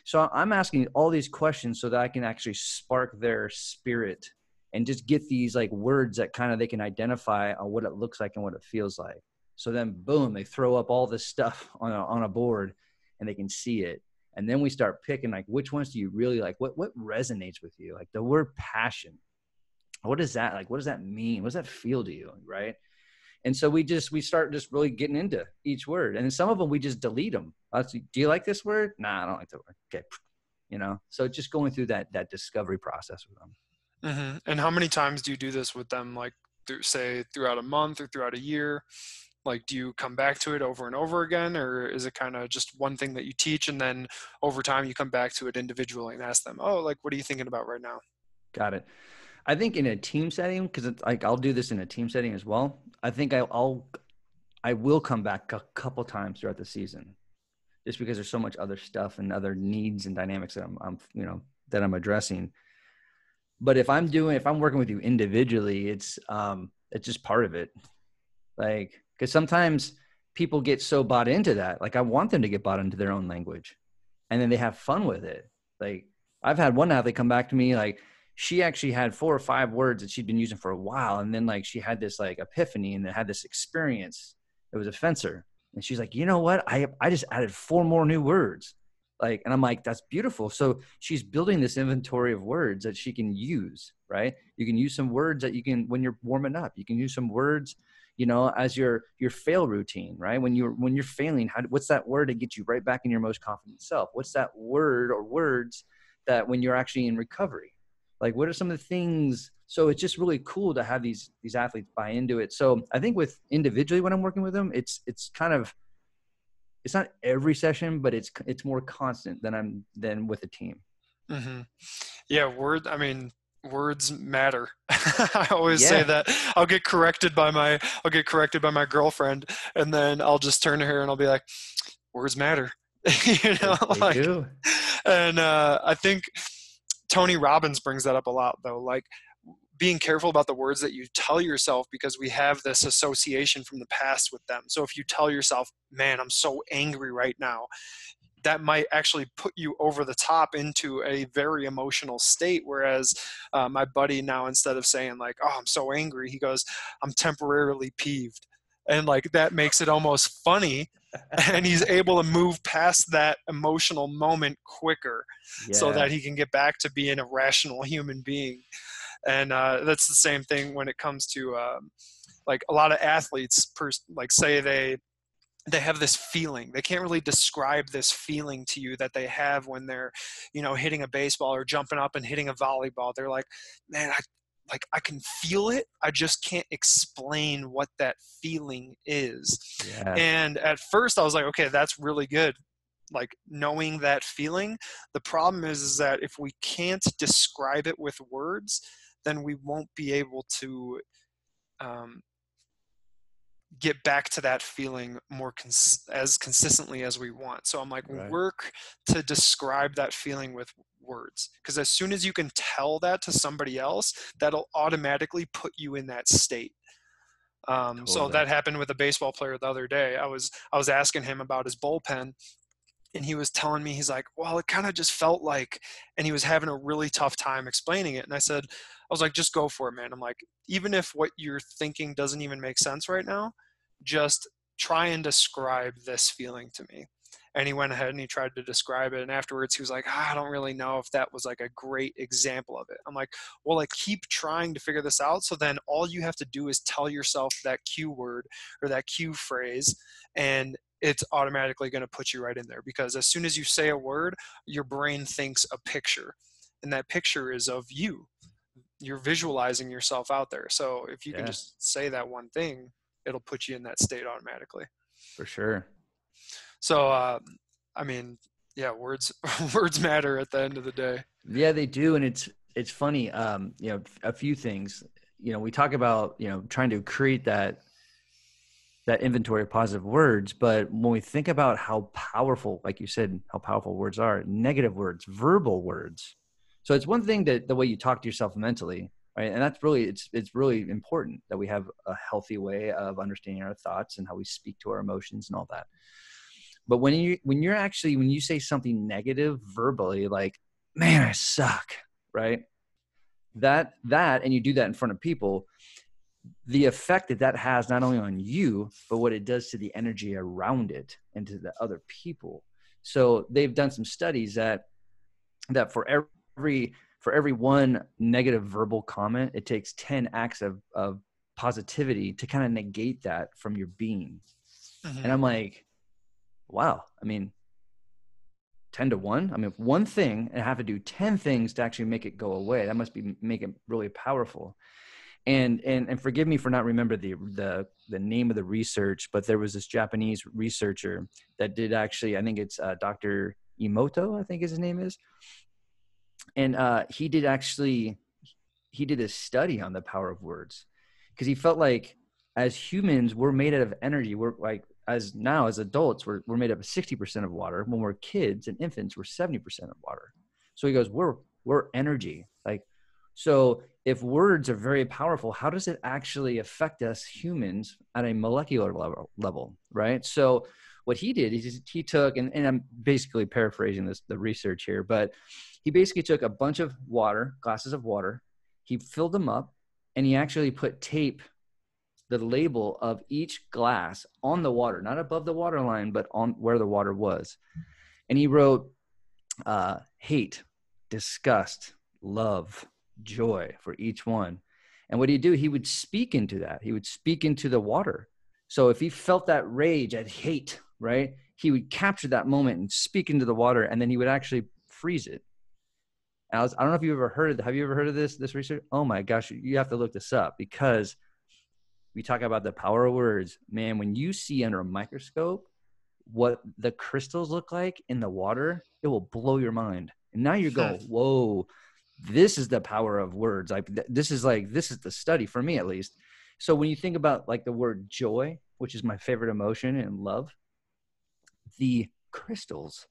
So I'm asking all these questions so that I can actually spark their spirit and just get these like words that kind of they can identify on what it looks like and what it feels like. So then boom, they throw up all this stuff on a board and they can see it. And then we start picking like, which ones do you really like? What resonates with you? Like the word passion. What is that? Like, what does that mean? What does that feel to you? Right. And so we start just really getting into each word. And then some of them, we just delete them. Do you like this word? Nah, I don't like that word. Okay. So just going through that discovery process with them. Mm-hmm. And how many times do you do this with them? Like throughout a month or throughout a year? Like, do you come back to it over and over again, or is it kind of just one thing that you teach and then over time you come back to it individually and ask them, oh, like, what are you thinking about right now? Got it. I think in a team setting, because it's like I'll do this in a team setting as well. I think I will come back a couple times throughout the season, just because there's so much other stuff and other needs and dynamics that that I'm addressing. But if I'm working with you individually, it's just part of it. Like, because sometimes people get so bought into that. Like, I want them to get bought into their own language, and then they have fun with it. Like, I've had one athlete come back to me, like, she actually had 4 or 5 words that she'd been using for a while, and then like she had this like epiphany and had this experience. It was a fencer, and she's like, you know what? I just added 4 more new words. Like, and I'm like, that's beautiful. So she's building this inventory of words that she can use, right? You can use some words that you can, when you're warming up, you can use some words, as your fail routine, right? When you're failing, what's that word to get you right back in your most confident self? What's that word or words that when you're actually in recovery, like what are some of the things? So it's just really cool to have these athletes buy into it. So I think with individually, when I'm working with them, it's kind of, it's not every session, but it's more constant than with a team. Mm-hmm. Yeah, I mean, words matter. I always say Yeah, that. I'll get corrected by my girlfriend, and then I'll just turn to her and I'll be like, words matter. you know, they like, do. and I think Tony Robbins brings that up a lot, though. Like, being careful about the words that you tell yourself, because we have this association from the past with them. So if you tell yourself, man, I'm so angry right now, that might actually put you over the top into a very emotional state. Whereas my buddy now, instead of saying like, oh, I'm so angry, he goes, I'm temporarily peeved. And like that makes it almost funny. And he's able to move past that emotional moment quicker so Yeah, that he can get back to being a rational human being. And that's the same thing when it comes to like a lot of athletes, like say they have this feeling. They can't really describe this feeling to you that they have when they're, hitting a baseball or jumping up and hitting a volleyball. They're like, man, I can feel it. I just can't explain what that feeling is. yeah, And at first I was like, okay, that's really good. Like knowing that feeling. The problem is that if we can't describe it with words, then we won't be able to um, get back to that feeling as consistently as we want. So I'm like, right, work to describe that feeling with words, because as soon as you can tell that to somebody else, that'll automatically put you in that state. So totally. that happened with a baseball player the other day. I was asking him about his bullpen, and he was telling me, he's like, well, it kind of just felt like, and he was having a really tough time explaining it. And I was like, just go for it, man. I'm like, even if what you're thinking doesn't even make sense right now, just try and describe this feeling to me. And he went ahead and he tried to describe it. And afterwards he was like, I don't really know if that was like a great example of it. I'm like, well, like keep trying to figure this out. So then all you have to do is tell yourself that cue word or that cue phrase, and it's automatically going to put you right in there, because as soon as you say a word, your brain thinks a picture, and that picture is of you. You're visualizing yourself out there. So if you can Yeah, just say that one thing, it'll put you in that state automatically. for sure. So I mean, yeah, words words matter at the end of the day. Yeah, they do. And it's funny. A few things, we talk about, trying to create that inventory of positive words. But when we think about how powerful, like you said, how powerful words are, negative words, verbal words. So it's one thing that the way you talk to yourself mentally, right? And that's really, it's really important that we have a healthy way of understanding our thoughts and how we speak to our emotions and all that. But when you say something negative verbally, like, man, I suck, right? And you do that in front of people, the effect that has not only on you, but what it does to the energy around it and to the other people. So they've done some studies that for every one negative verbal comment, it takes 10 acts of positivity to kind of negate that from your being. And Mm-hmm. I'm like, wow, I mean, 10 to 1. I mean, if one thing, and I have to do 10 things to actually make it go away, that must make it really powerful. And forgive me for not remember the name of the research, but there was this Japanese researcher that did actually, I think it's Dr. Emoto, I think his name is. And he did actually, he did a study on the power of words, because he felt like as humans, we're made out of energy. We're like, as now as adults, we're made up of 60% of water. When we're kids and infants, we're 70% of water. So he goes, we're energy. Like, so if words are very powerful, how does it actually affect us humans at a molecular level, right? So what he did is he took, and I'm basically paraphrasing the research here, but he basically took a bunch of water, glasses of water, he filled them up, and he actually put tape, the label of each glass on the water, not above the water line, but on where the water was. And he wrote hate, disgust, love, joy for each one. And what he'd do, he would speak into that. He would speak into the water. So if he felt that rage at hate, right, he would capture that moment and speak into the water, and then he would actually freeze it. I don't know if you've ever heard of, have you ever heard of this research? Oh my gosh, you have to look this up, because we talk about the power of words, man. When you see under a microscope what the crystals look like in the water, it will blow your mind. And now you're going, whoa, this is the power of words. This is the study for me, at least. So when you think about like the word joy, which is my favorite emotion, and love, the crystals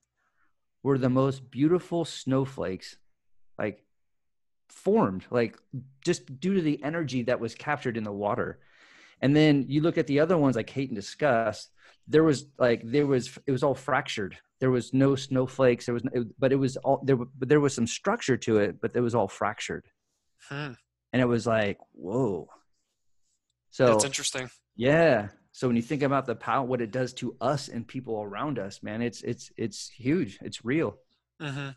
were the most beautiful snowflakes, like formed, like just due to the energy that was captured in the water. And then you look at the other ones like hate and disgust. It was all fractured. There was no snowflakes. But there was some structure to it, but it was all fractured. Hmm. And it was like, whoa. That's So interesting. yeah. So when you think about the power, what it does to us and people around us, man, it's huge. It's real. Mm-hmm.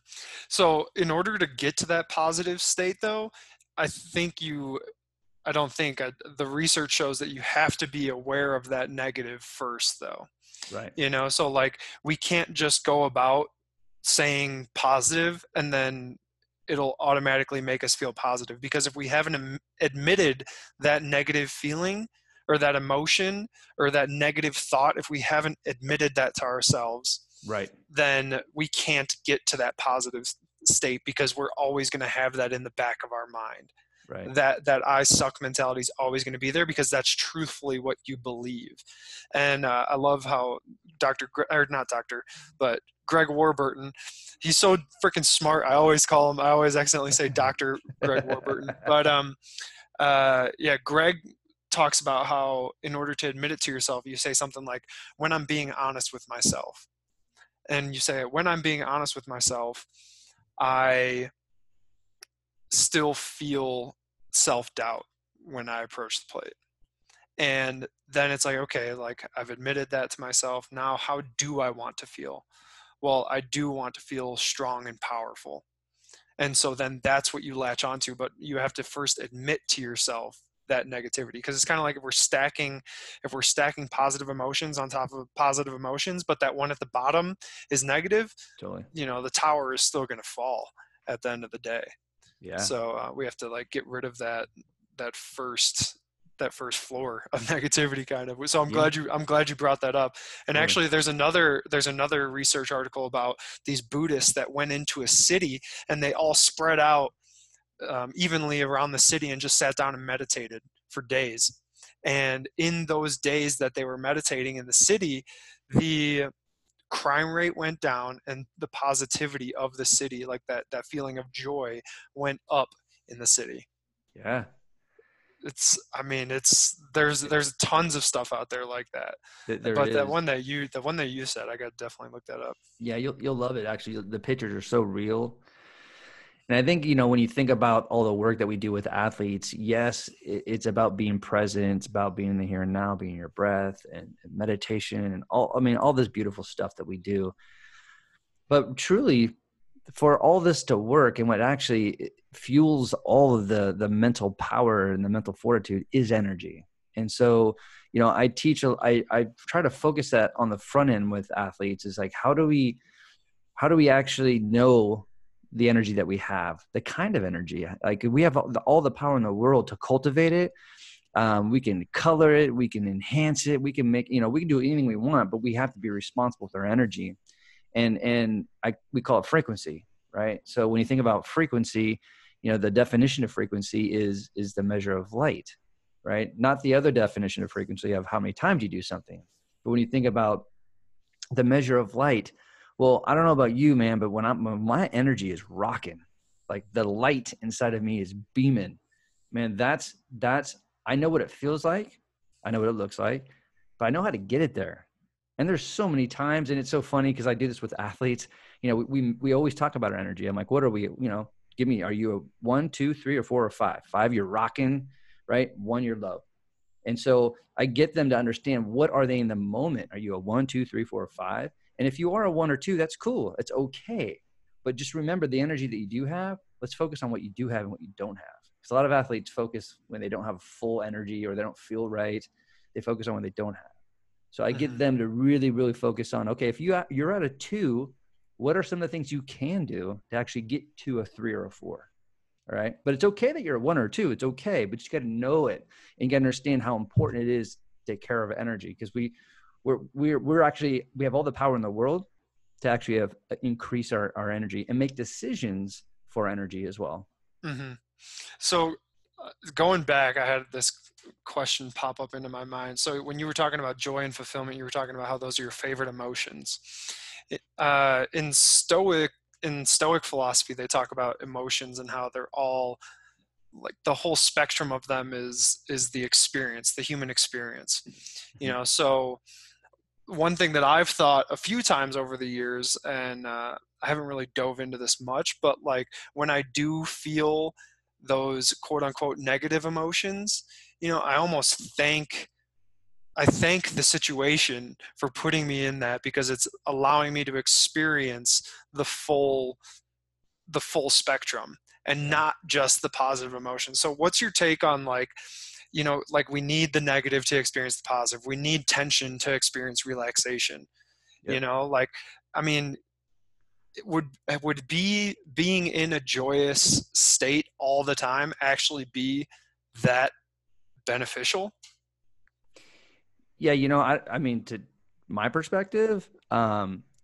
So in order to get to that positive state, though, I think I don't think the research shows that you have to be aware of that negative first, though. Right. So like we can't just go about saying positive and then it'll automatically make us feel positive, because if we haven't admitted that negative feeling or that emotion or that negative thought, if we haven't admitted that to ourselves, Right. then we can't get to that positive state, because we're always going to have that in the back of our mind. Right. That I suck mentality is always going to be there, because that's truthfully what you believe. And I love how but Greg Warburton, he's so freaking smart. I always accidentally say Dr. Greg Warburton, but yeah, Greg talks about how in order to admit it to yourself, you say something like, when I'm being honest with myself. And you say, when I'm being honest with myself, I still feel self-doubt when I approach the plate. And then it's like, okay, like I've admitted that to myself. Now, how do I want to feel? Well, I do want to feel strong and powerful. And so then that's what you latch onto, but you have to first admit to yourself that negativity, because it's kind of like if we're stacking positive emotions on top of positive emotions, but that one at the bottom is negative, Totally. the tower is still going to fall at the end of the day. Yeah. So we have to like get rid of that first floor of negativity, kind of. So Yeah. I'm glad you brought that up. And Totally. actually there's another research article about these Buddhists that went into a city and they all spread out evenly around the city and just sat down and meditated for days. And in those days that they were meditating in the city, the crime rate went down and the positivity of the city, like that feeling of joy, went up in the city. Yeah. There's tons of stuff out there like that. There But is. the one that you said, I got to definitely look that up. Yeah, you'll love it. Actually, the pictures are so real. And I think, when you think about all the work that we do with athletes, yes, it's about being present. It's about being in the here and now, being your breath and meditation and all this beautiful stuff that we do. But truly, for all this to work, and what actually fuels all of the mental power and the mental fortitude is energy. And so, I try to focus that on the front end with athletes, is like, how do we actually know the energy that we have, the kind of energy, like we have all the power in the world to cultivate it. We can color it, we can enhance it, we can make, we can do anything we want, but we have to be responsible with our energy. And we call it frequency, right? So when you think about frequency, The definition of frequency is the measure of light, right? Not the other definition of frequency of how many times you do something. But when you think about the measure of light, well, I don't know about you, man, but when my energy is rocking, like the light inside of me is beaming, man, that's, I know what it feels like. I know what it looks like, but I know how to get it there. And there's so many times, and it's so funny because I do this with athletes. We always talk about our energy. I'm like, what are we, give me, are you a 1, 2, 3, or 4, or 5? 5, you're rocking, right? 1, you're low. And so I get them to understand, what are they in the moment? Are you a 1, 2, 3, 4, or 5? And if you are a 1 or 2, that's cool. It's okay. But just remember the energy that you do have. Let's focus on what you do have and what you don't have. Because a lot of athletes focus when they don't have full energy or they don't feel right. They focus on what they don't have. So I get Mm-hmm. them to really, really focus on, okay, if you're at a 2, what are some of the things you can do to actually get to a 3 or a 4? All right. But it's okay that you're a 1 or 2. It's okay. But you got to know it and you got to understand how important it is to take care of energy, because we're actually, we have all the power in the world to actually have increase our energy and make decisions for energy as well. Mm-hmm. So going back, I had this question pop up into my mind. So when you were talking about joy and fulfillment, you were talking about how those are your favorite emotions. In Stoic philosophy, they talk about emotions and how they're all, like, the whole spectrum of them is the experience, the human experience. So one thing that I've thought a few times over the years, and I haven't really dove into this much, but like when I do feel those quote unquote negative emotions, I almost I thank the situation for putting me in that, because it's allowing me to experience the full spectrum and Yeah. not just the positive emotions. So what's your take on, like, like, we need the negative to experience the positive. We need tension to experience relaxation. Yep. Like, I mean, would being in a joyous state all the time actually be that beneficial? Yeah. I mean, to my perspective,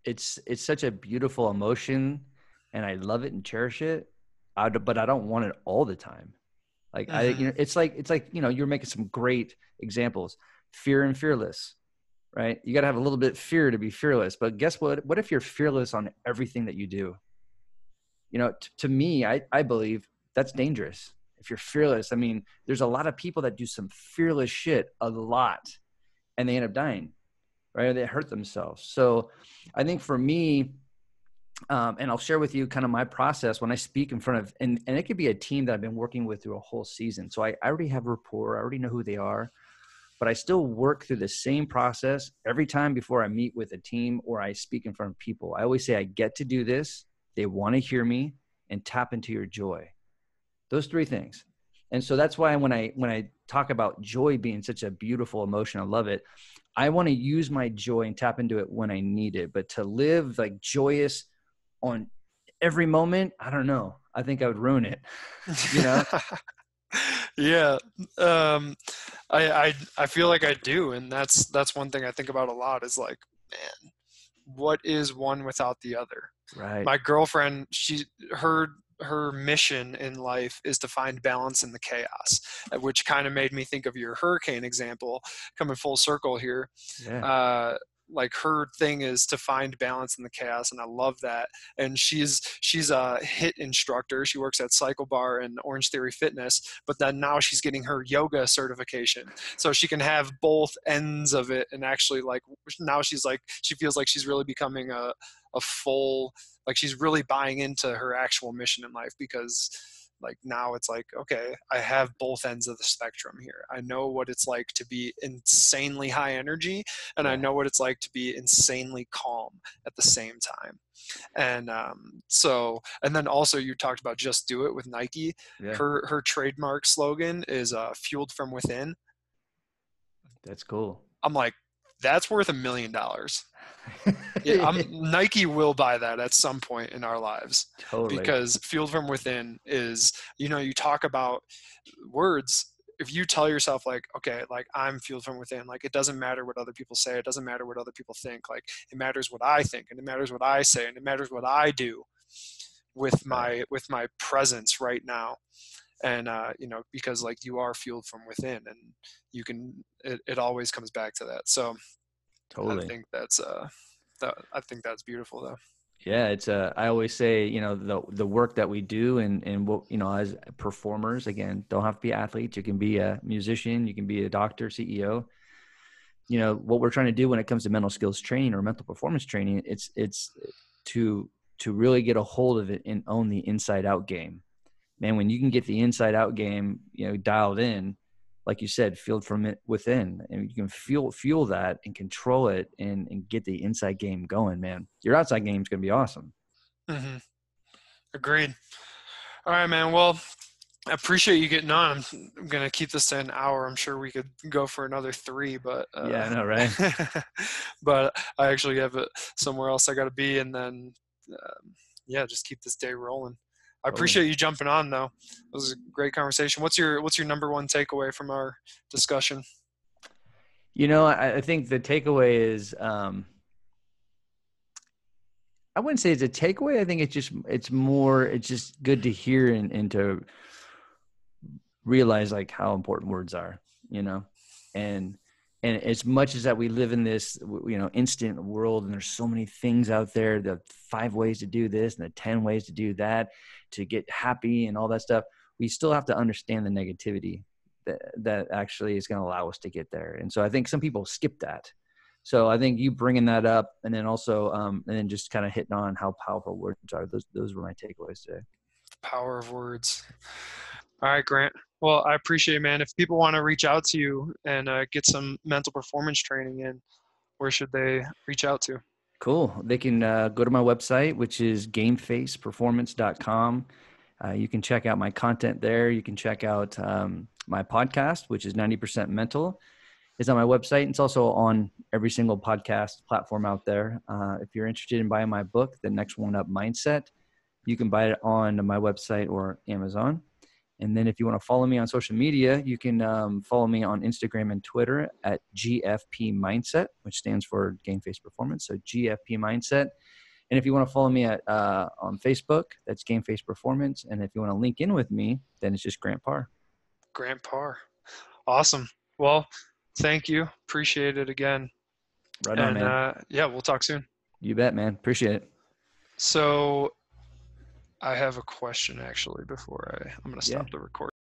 it's such a beautiful emotion and I love it and cherish it. But I don't want it all the time. Like Mm-hmm. it's like, you're making some great examples. Fear and fearless, right? You got to have a little bit of fear to be fearless. But guess what? What if you're fearless on everything that you do? To me, I believe that's dangerous. If you're fearless, I mean, there's a lot of people that do some fearless shit a lot and they end up dying, right? Or they hurt themselves. So I think for me, and I'll share with you kind of my process when I speak in front of, and it could be a team that I've been working with through a whole season. So I already have rapport. I already know who they are, but I still work through the same process every time before I meet with a team or I speak in front of people. I always say, I get to do this. They want to hear me, and tap into your joy. Those 3 things. And so that's why when I talk about joy being such a beautiful emotion, I love it. I want to use my joy and tap into it when I need it. But to live like joyous on every moment, I don't know. I think I would ruin it, you know? Yeah. um I feel like I do, and that's one thing I think about a lot, is like, man, what is one without the other? Right. My girlfriend, her mission in life is to find balance in the chaos, which kind of made me think of your hurricane example, coming full circle here. Yeah. uh like, her thing is to find balance in the chaos, and I love that. And she's a hit instructor. She works at Cycle Bar and Orange Theory Fitness, but then now she's getting her yoga certification, so she can have both ends of it. And actually, like, now she's like, she feels like she's really becoming a full, like, she's really buying into her actual mission in life, because, like, now it's like, okay, I have both ends of the spectrum here. I know what it's like to be insanely high energy, and I Yeah. know what it's like to be insanely calm at the same time. And so, and then also you talked about Just Do It with Nike. Yeah. Her trademark slogan is fueled from within. That's cool. I'm like, that's worth $1 million. Yeah, Nike will buy that at some point in our lives, Totally. because fueled from within is, you talk about words. If you tell yourself, like, okay, like, I'm fueled from within, like, it doesn't matter what other people say, it doesn't matter what other people think, like, it matters what I think, and it matters what I say, and it matters what I do. Right. with my presence right now. And because like you are fueled from within, and it always comes back to that. So I Totally. think I think that's beautiful though. Yeah, it's I always say, the work that we do and what, as performers, again, don't have to be athletes. You can be a musician, you can be a doctor, CEO. What we're trying to do when it comes to mental skills training or mental performance training, it's to really get a hold of it and own the inside out game. Man, when you can get the inside out game, dialed in, like you said, fueled from it within, and you can fuel that and control it and get the inside game going, man, your outside game is going to be awesome. Hmm. Agreed. All right, man. Well, I appreciate you getting on. I'm gonna keep this to an hour. I'm sure we could go for another three, but Yeah, I know, right? but I actually have somewhere else I got to be, and then yeah, just keep this day rolling. I Totally. appreciate you jumping on, though. It was a great conversation. What's your number one takeaway from our discussion? I think the takeaway is, I wouldn't say it's a takeaway. I think it's just good to hear and to realize like how important words are, you know, and as much as that we live in this, instant world, and there's so many things out there, the 5 ways to do this and the 10 ways to do that, to get happy and all that stuff, we still have to understand the negativity that actually is going to allow us to get there. And so I think some people skip that. So I think you bringing that up, and then also, and then just kind of hitting on how powerful words are. Those were my takeaways today. The power of words. All right, Grant. Well, I appreciate it, man. If people want to reach out to you and get some mental performance training in, where should they reach out to? Cool. They can go to my website, which is gamefaceperformance.com. You can check out my content there. You can check out my podcast, which is 90% Mental. It's on my website. It's also on every single podcast platform out there. If you're interested in buying my book, The Next One Up Mindset, you can buy it on my website or Amazon. And then if you want to follow me on social media, you can follow me on Instagram and Twitter at GFP Mindset, which stands for Game Face Performance. So GFP Mindset. And if you want to follow me on Facebook, that's Game Face Performance. And if you want to link in with me, then it's just Grant Parr. Grant Parr. Awesome. Well, thank you. Appreciate it again. Right on, And man. yeah, we'll talk soon. You bet, man. Appreciate it. So I have a question actually before I'm going to Yeah. stop the recording.